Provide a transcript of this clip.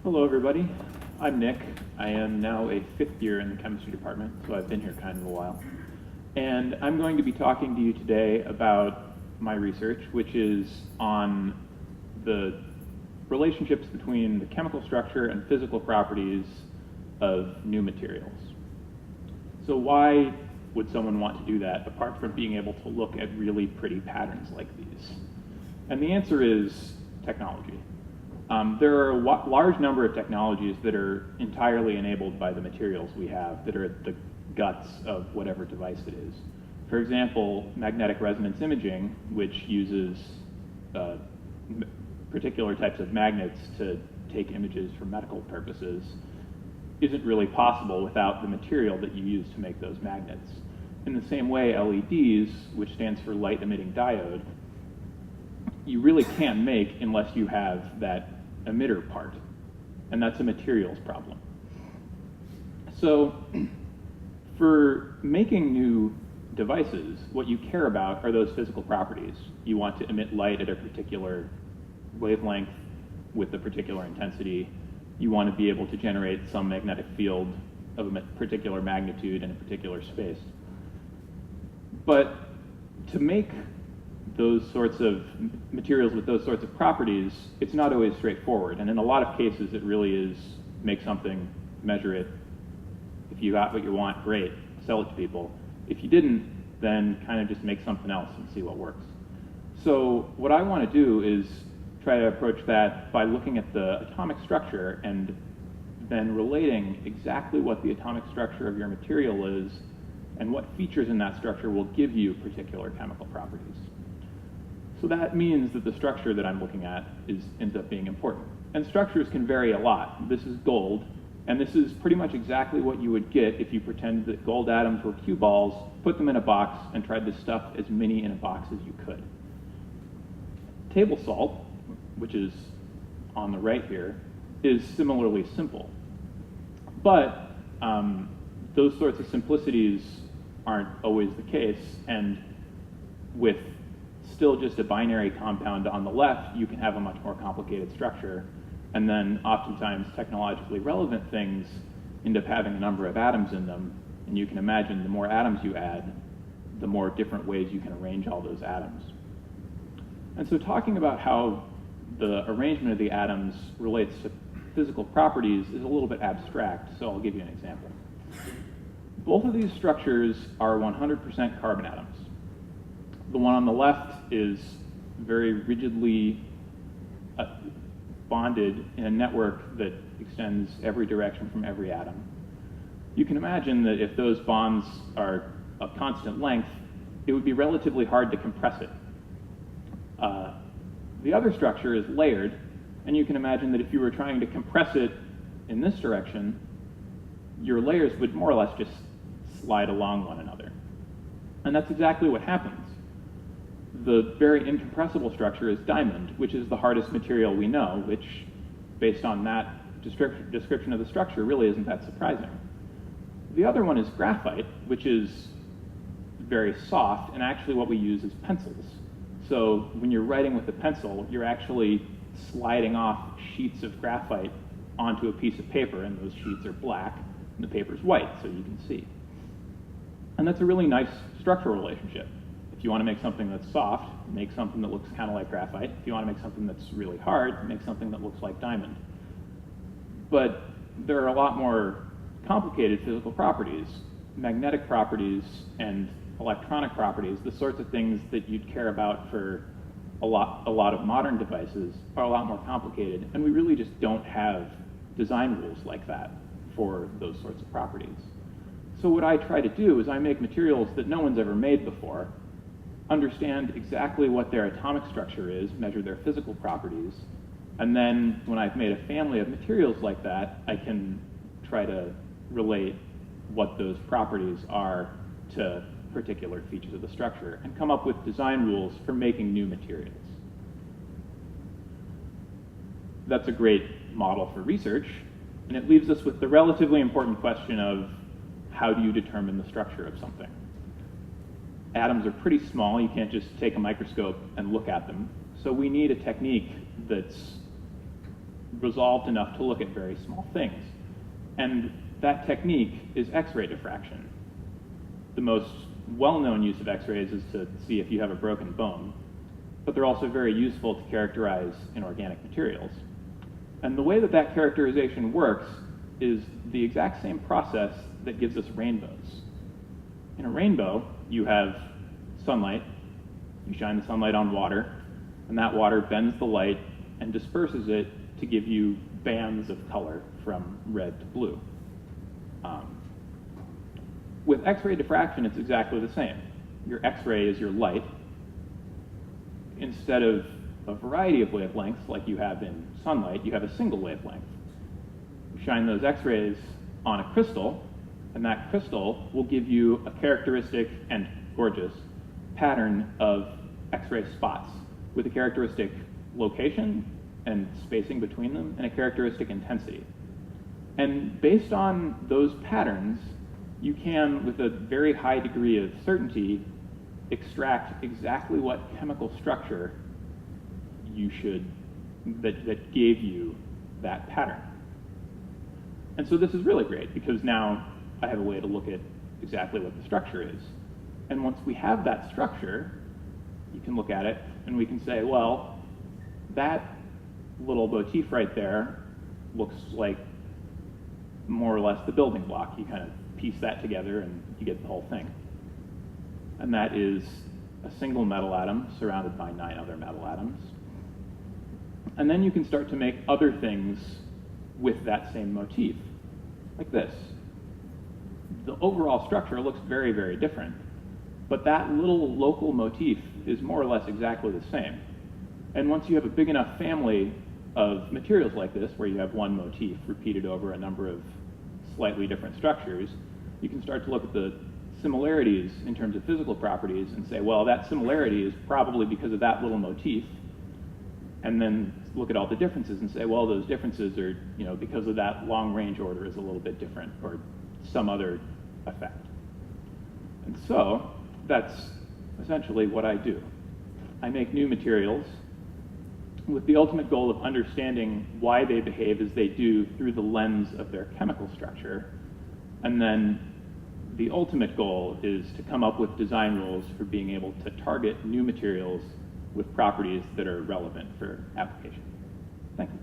Hello, everybody. I'm Nick. I am now a fifth year in the chemistry department, so I've been here kind of a while. And I'm going to be talking to you today about my research, which is on the relationships between the chemical structure and physical properties of new materials. So why would someone want to do that, apart from being able to look at really pretty patterns like these? And the answer is technology. There are a large number of technologies that are entirely enabled by the materials we have that are at the guts of whatever device it is. For example, magnetic resonance imaging, which uses particular types of magnets to take images for medical purposes, isn't really possible without the material that you use to make those magnets. In the same way, LEDs, which stands for light emitting diode, you really can't make unless you have that emitter part, and that's a materials problem. So for making new devices, what you care about are those physical properties. You want to emit light at a particular wavelength with a particular intensity. You want to be able to generate some magnetic field of a particular magnitude in a particular space. But to make those sorts of materials with those sorts of properties, it's not always straightforward. And in a lot of cases, it really is make something, measure it. If you got what you want, great, sell it to people. If you didn't, then kind of just make something else and see what works. So what I want to do is try to approach that by looking at the atomic structure and then relating exactly what the atomic structure of your material is and what features in that structure will give you particular chemical properties. So that means that the structure that I'm looking at ends up being important. And structures can vary a lot. This is gold, and this is pretty much exactly what you would get if you pretended that gold atoms were cue balls, put them in a box, and tried to stuff as many in a box as you could. Table salt, which is on the right here, is similarly simple. But those sorts of simplicities aren't always the case, and with still just a binary compound on the left, you can have a much more complicated structure. And then oftentimes technologically relevant things end up having a number of atoms in them. And you can imagine the more atoms you add, the more different ways you can arrange all those atoms. And so talking about how the arrangement of the atoms relates to physical properties is a little bit abstract, so I'll give you an example. Both of these structures are 100% carbon atoms. The one on the left is very rigidly bonded in a network that extends every direction from every atom. You can imagine that if those bonds are of constant length, it would be relatively hard to compress it. The other structure is layered, and you can imagine that if you were trying to compress it in this direction, your layers would more or less just slide along one another. And that's exactly what happens. The very incompressible structure is diamond, which is the hardest material we know, which, based on that description of the structure, really isn't that surprising. The other one is graphite, which is very soft, and actually what we use is pencils. So when you're writing with a pencil, you're actually sliding off sheets of graphite onto a piece of paper, and those sheets are black, and the paper's white, so you can see. And that's a really nice structural relationship. If you want to make something that's soft, make something that looks kind of like graphite. If you want to make something that's really hard, make something that looks like diamond. But there are a lot more complicated physical properties, magnetic properties and electronic properties, the sorts of things that you'd care about for a lot of modern devices are a lot more complicated, and we really just don't have design rules like that for those sorts of properties. So what I try to do is I make materials that no one's ever made before, understand exactly what their atomic structure is, measure their physical properties, and then when I've made a family of materials like that, I can try to relate what those properties are to particular features of the structure and come up with design rules for making new materials. That's a great model for research, and it leaves us with the relatively important question of how do you determine the structure of something? Atoms are pretty small. You can't just take a microscope and look at them. So we need a technique that's resolved enough to look at very small things. And that technique is X-ray diffraction. The most well-known use of X-rays is to see if you have a broken bone, but they're also very useful to characterize inorganic materials. And the way that that characterization works is the exact same process that gives us rainbows. In a rainbow, you have sunlight, you shine the sunlight on water, and that water bends the light and disperses it to give you bands of color from red to blue. With X-ray diffraction, it's exactly the same. Your X-ray is your light. Instead of a variety of wavelengths like you have in sunlight, you have a single wavelength. You shine those X-rays on a crystal, and that crystal will give you a characteristic and gorgeous pattern of X-ray spots with a characteristic location and spacing between them and a characteristic intensity. And based on those patterns, you can, with a very high degree of certainty, extract exactly what chemical structure that gave you that pattern. And so this is really great because now I have a way to look at exactly what the structure is. And once we have that structure, you can look at it and we can say, well, that little motif right there looks like more or less the building block. You kind of piece that together and you get the whole thing. And that is a single metal atom surrounded by 9 other metal atoms. And then you can start to make other things with that same motif, like this. The overall structure looks very, very different, but that little local motif is more or less exactly the same. And once you have a big enough family of materials like this, where you have one motif repeated over a number of slightly different structures, you can start to look at the similarities in terms of physical properties and say, well, that similarity is probably because of that little motif, and then look at all the differences and say, well, those differences are, because of that long range order is a little bit different, or some other effect. And so that's essentially what I do. I make new materials with the ultimate goal of understanding why they behave as they do through the lens of their chemical structure. And then the ultimate goal is to come up with design rules for being able to target new materials with properties that are relevant for application. Thank you.